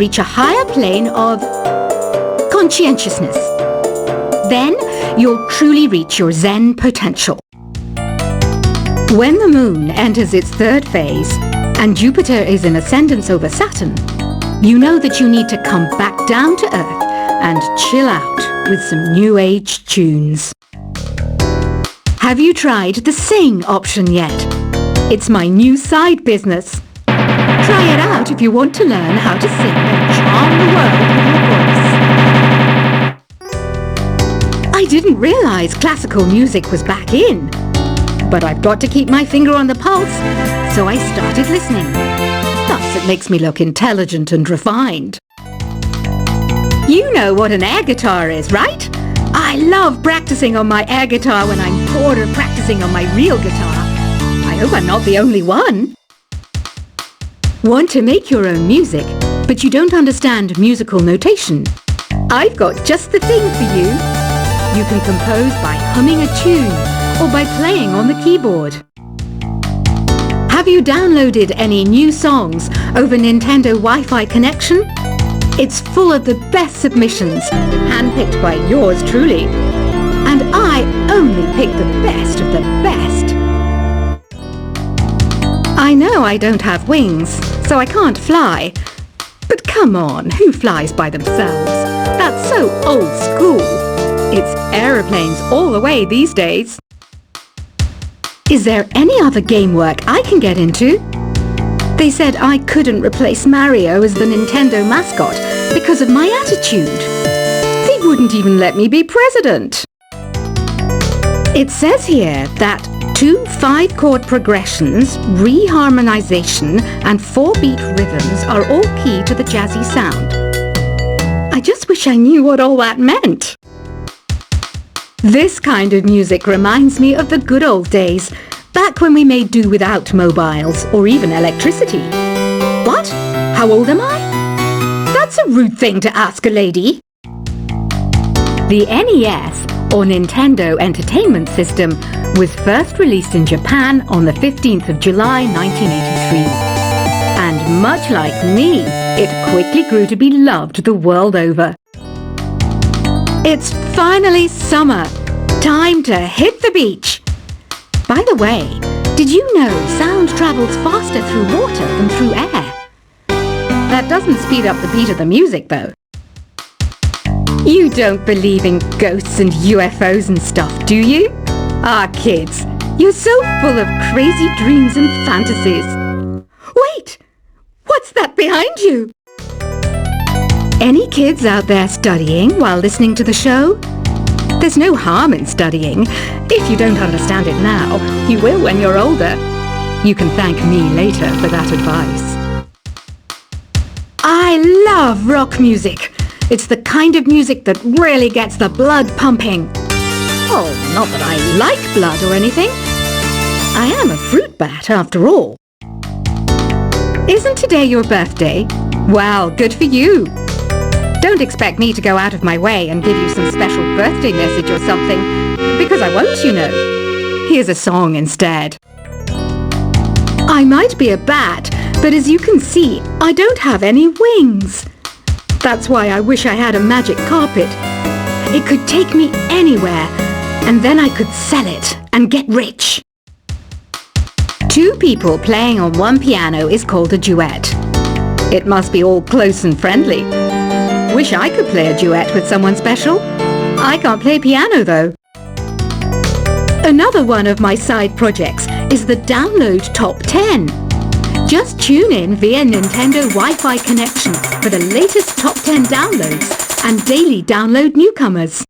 reach a higher plane of conscientiousness. Then you'll truly reach your Zen potential. When the moon enters its third phase and Jupiter is in ascendance over Saturn, you know that you need to come back down to earth and chill out with some new age tunes. Have you tried the sing option yet? It's my new side business. Try it out if you want to learn how to sing and charm the world with your voice. I didn't realize classical music was back in, but I've got to keep my finger on the pulse, so I started listening. Thus it makes me look intelligent and refined. You know what an air guitar is, right? I love practicing on my air guitar when I'm bored of practicing on my real guitar. I hope I'm not the only one. Want to make your own music, but you don't understand musical notation? I've got just the thing for you. You can compose by humming a tune or by playing on the keyboard. Have you downloaded any new songs over Nintendo Wi-Fi connection? It's full of the best submissions, handpicked by yours truly. And I only pick the best of the best. I know I don't have wings, so I can't fly. But come on, who flies by themselves? That's so old school. It's aeroplanes all the way these days. Is there any other game work I can get into? They said I couldn't replace Mario as the Nintendo mascot because of my attitude. They wouldn't even let me be president. It says here that 2 5-chord progressions, reharmonization and 4-beat rhythms are all key to the jazzy sound. I just wish I knew what all that meant. This kind of music reminds me of the good old days, back when we made do without mobiles or even electricity. What? How old am I? That's a rude thing to ask a lady. The NES, or Nintendo Entertainment System, was first released in Japan on the 15th of July 1983. And much like me, it quickly grew to be loved the world over. It's finally summer. Time to hit the beach. By the way, did you know sound travels faster through water than through air? That doesn't speed up the beat of the music, though. You don't believe in ghosts and UFOs and stuff, do you? Ah, kids, you're so full of crazy dreams and fantasies. Wait! What's that behind you? Any kids out there studying while listening to the show? There's no harm in studying. If you don't understand it now, you will when you're older. You can thank me later for that advice. I love rock music. It's the kind of music that really gets the blood pumping. Oh, not that I like blood or anything. I am a fruit bat after all. Isn't today your birthday? Well, good for you. Don't expect me to go out of my way and give you some special birthday message or something, because I won't, you know. Here's a song instead. I might be a bat, but as you can see, I don't have any wings. That's why I wish I had a magic carpet. It could take me anywhere, and then I could sell it and get rich. 2 people playing on one piano is called a duet. It must be all close and friendly. Wish I could play a duet with someone special. I can't play piano though. Another one of my side projects is the Download Top 10. Just tune in via Nintendo Wi-Fi connection for the latest top 10 downloads and daily download newcomers.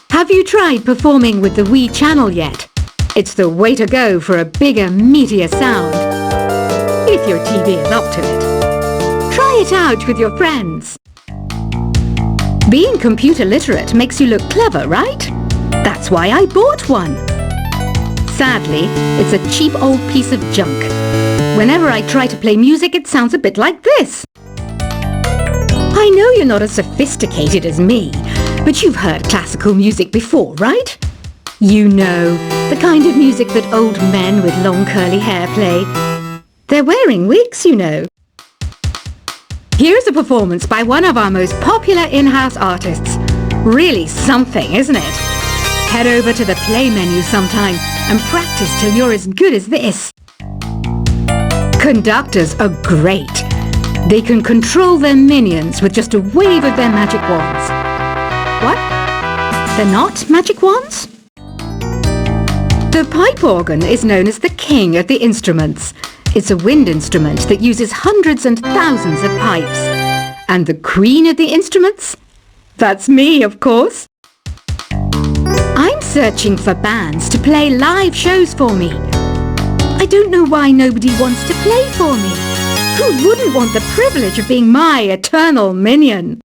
Have you tried performing with the Wii channel yet? It's the way to go for a bigger, meatier sound. If your TV is up to it. Try it out with your friends. Being computer literate makes you look clever, right? That's why I bought one. Sadly, it's a cheap old piece of junk. Whenever I try to play music, it sounds a bit like this. I know you're not as sophisticated as me, but you've heard classical music before, right? You know, the kind of music that old men with long curly hair play. They're wearing wigs, you know. Here's a performance by one of our most popular in-house artists. Really something, isn't it? Head over to the play menu sometime and practice till you're as good as this. Conductors are great. They can control their minions with just a wave of their magic wands. What? They're not magic wands? The pipe organ is known as the king of the instruments. It's a wind instrument that uses hundreds and thousands of pipes. And the queen of the instruments? That's me, of course. I'm searching for bands to play live shows for me. I don't know why nobody wants to play for me. Who wouldn't want the privilege of being my eternal minion?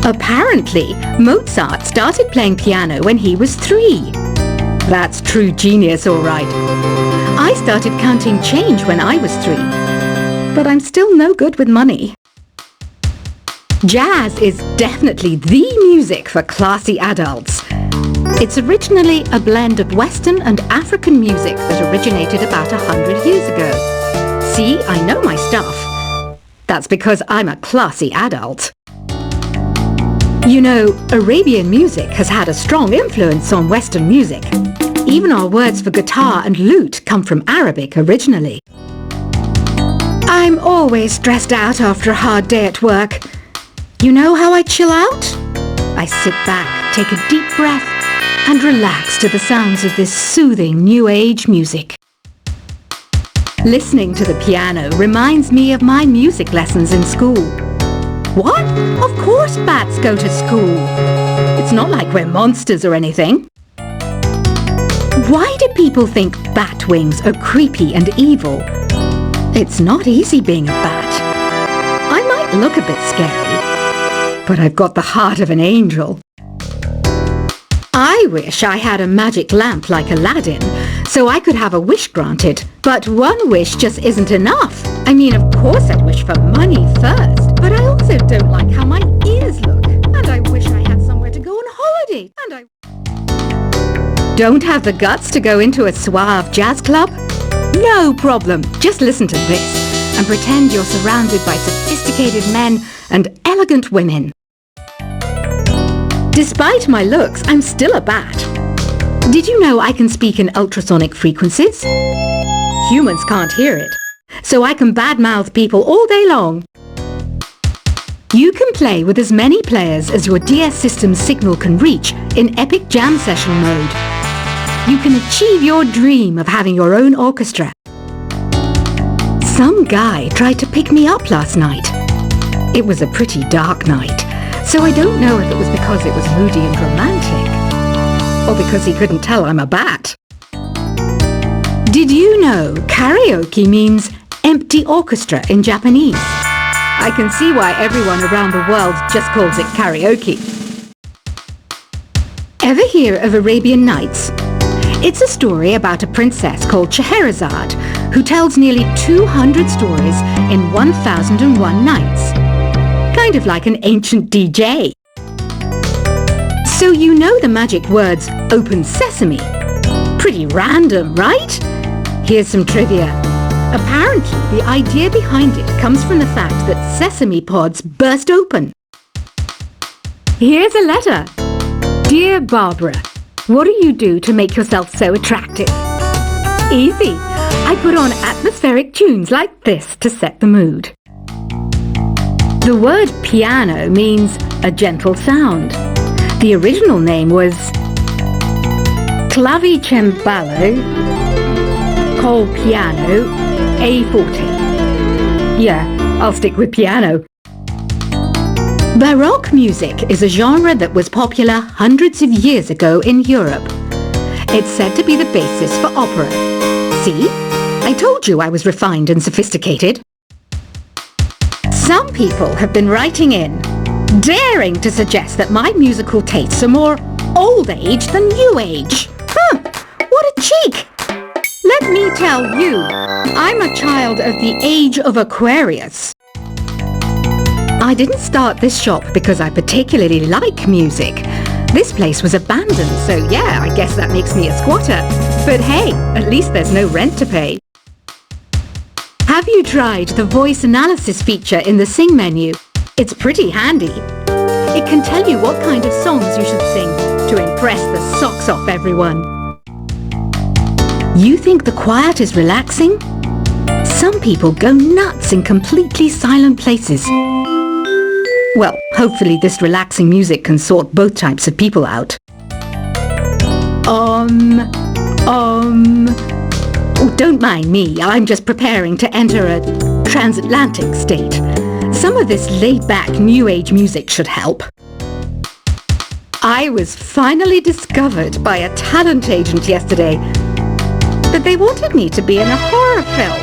Apparently, Mozart started playing piano when he was 3. That's true genius, all right. I started counting change when I was 3. But I'm still no good with money. Jazz is definitely the music for classy adults. It's originally a blend of Western and African music that originated about 100 years ago. See, I know my stuff. That's because I'm a classy adult. You know, Arabian music has had a strong influence on Western music. Even our words for guitar and lute come from Arabic originally. I'm always stressed out after a hard day at work. You know how I chill out? I sit back, take a deep breath, and relax to the sounds of this soothing New Age music. Listening to the piano reminds me of my music lessons in school. What? Of course bats go to school. It's not like we're monsters or anything. Why do people think bat wings are creepy and evil? It's not easy being a bat. I might look a bit scary, but I've got the heart of an angel. I wish I had a magic lamp like Aladdin, so I could have a wish granted. But one wish just isn't enough. I mean, of course I'd wish for money first, but I also don't like how my ears look. And I wish I had somewhere to go on holiday. And I don't have the guts to go into a suave jazz club? No problem. Just listen to this and pretend you're surrounded by sophisticated men and elegant women. Despite my looks, I'm still a bat. Did you know I can speak in ultrasonic frequencies? Humans can't hear it, so I can badmouth people all day long. You can play with as many players as your DS system's signal can reach in epic jam session mode. You can achieve your dream of having your own orchestra. Some guy tried to pick me up last night. It was a pretty dark night. So I don't know if it was because it was moody and romantic, or because he couldn't tell I'm a bat. Did you know karaoke means empty orchestra in Japanese? I can see why everyone around the world just calls it karaoke. Ever hear of Arabian Nights? It's a story about a princess called Scheherazade who tells nearly 200 stories in 1001 nights. Kind of like an ancient DJ. So you know the magic words open sesame. Pretty random, right? Here's some trivia. Apparently, the idea behind it comes from the fact that sesame pods burst open. Here's a letter. Dear Barbara, what do you do to make yourself so attractive? Easy. I put on atmospheric tunes like this to set the mood. The word piano means a gentle sound. The original name was clavicembalo col piano a forte. Yeah, I'll stick with piano. Baroque music is a genre that was popular hundreds of years ago in Europe. It's said to be the basis for opera. See? I told you I was refined and sophisticated. Some people have been writing in, daring to suggest that my musical tastes are more old age than new age. Huh, what a cheek! Let me tell you, I'm a child of the age of Aquarius. I didn't start this shop because I particularly like music. This place was abandoned, so yeah, I guess that makes me a squatter. But hey, at least there's no rent to pay. Have you tried the voice analysis feature in the Sing menu? It's pretty handy. It can tell you what kind of songs you should sing to impress the socks off everyone. You think the quiet is relaxing? Some people go nuts in completely silent places. Well, hopefully this relaxing music can sort both types of people out. Oh, don't mind me, I'm just preparing to enter a transatlantic state. Some of this laid-back New Age music should help. I was finally discovered by a talent agent yesterday, but they wanted me to be in a horror film.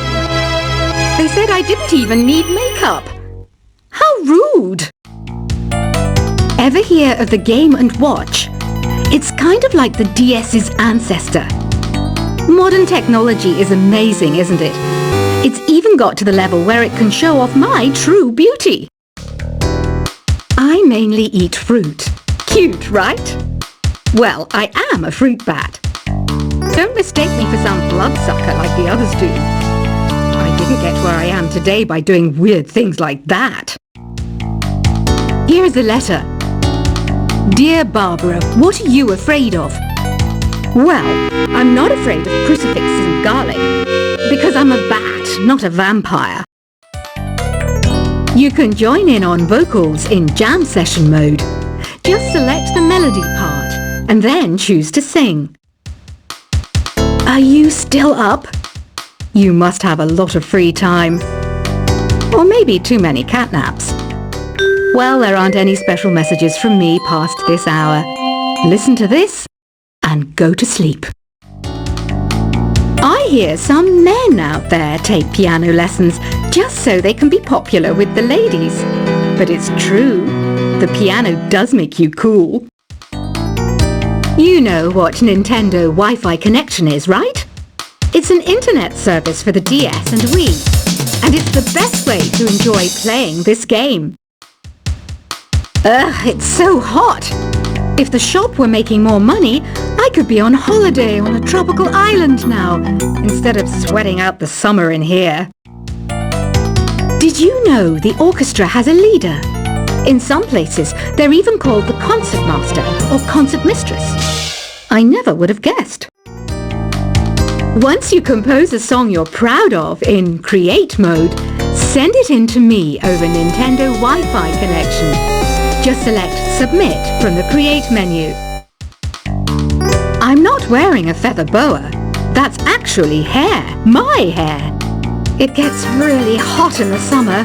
They said I didn't even need makeup. How rude! Ever hear of the Game & Watch? It's kind of like the DS's ancestor. Modern technology is amazing, isn't it? It's even got to the level where it can show off my true beauty. I mainly eat fruit. Cute, right? Well, I am a fruit bat. Don't mistake me for some bloodsucker like the others do. I didn't get where I am today by doing weird things like that. Here's a letter. Dear Barbara, what are you afraid of? Well, I'm not afraid of crucifixes and garlic, because I'm a bat, not a vampire. You can join in on vocals in jam session mode. Just select the melody part, and then choose to sing. Are you still up? You must have a lot of free time. Or maybe too many catnaps. Well, there aren't any special messages from me past this hour. Listen to this and go to sleep. I hear some men out there take piano lessons just so they can be popular with the ladies. But it's true, the piano does make you cool. You know what Nintendo Wi-Fi connection is, right? It's an internet service for the DS and Wii, and it's the best way to enjoy playing this game. Ugh, it's so hot! If the shop were making more money, I could be on holiday on a tropical island now, instead of sweating out the summer in here. Did you know the orchestra has a leader? In some places, they're even called the concert master or concert mistress. I never would have guessed. Once you compose a song you're proud of in Create mode, send it in to me over Nintendo Wi-Fi connection. Just select Submit from the Create menu. I'm not wearing a feather boa. That's actually hair, my hair. It gets really hot in the summer.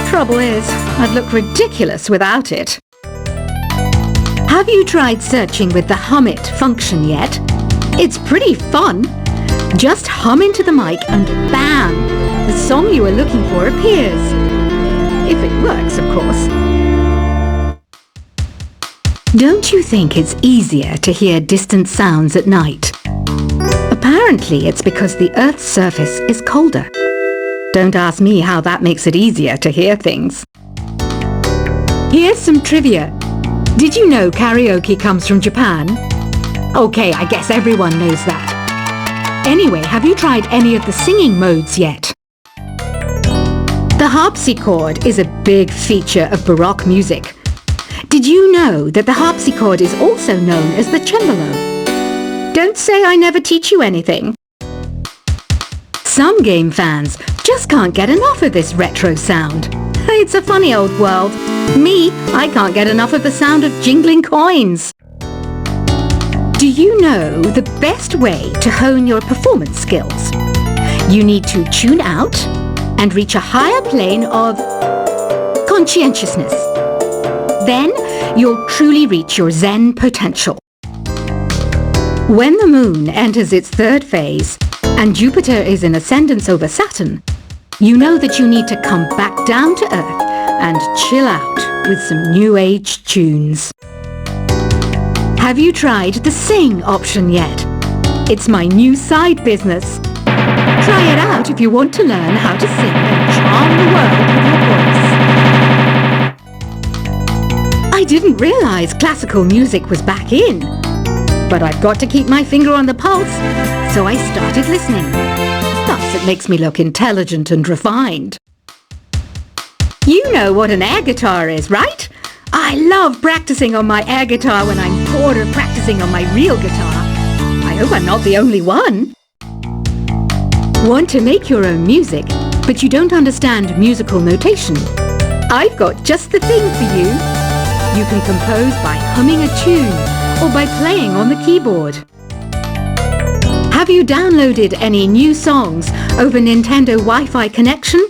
Trouble is, I'd look ridiculous without it. Have you tried searching with the Hum It function yet? It's pretty fun. Just hum into the mic and bam! The song you are looking for appears. If it works, of course. Don't you think it's easier to hear distant sounds at night? Apparently it's because the Earth's surface is colder. Don't ask me how that makes it easier to hear things. Here's some trivia. Did you know karaoke comes from Japan? Okay, I guess everyone knows that. Anyway, have you tried any of the singing modes yet? The harpsichord is a big feature of Baroque music. Did you know that the harpsichord is also known as the cembalo? Don't say I never teach you anything. Some game fans just can't get enough of this retro sound. It's a funny old world. Me, I can't get enough of the sound of jingling coins. Do you know the best way to hone your performance skills? You need to tune out and reach a higher plane of conscientiousness. Then you'll truly reach your Zen potential. When the moon enters its third phase and Jupiter is in ascendance over Saturn, you know that you need to come back down to Earth and chill out with some new age tunes. Have you tried the Sing option yet? It's my new side business. Try it out if you want to learn how to sing and charm the world with your voice. I didn't realize classical music was back in, but I've got to keep my finger on the pulse, so I started listening. That's because it makes me look intelligent and refined. You know what an air guitar is, right? I love practicing on my air guitar when I'm bored of practicing on my real guitar. I hope I'm not the only one. Want to make your own music, but you don't understand musical notation? I've got just the thing for you. You can compose by humming a tune or by playing on the keyboard. Have you downloaded any new songs over Nintendo Wi-Fi connection?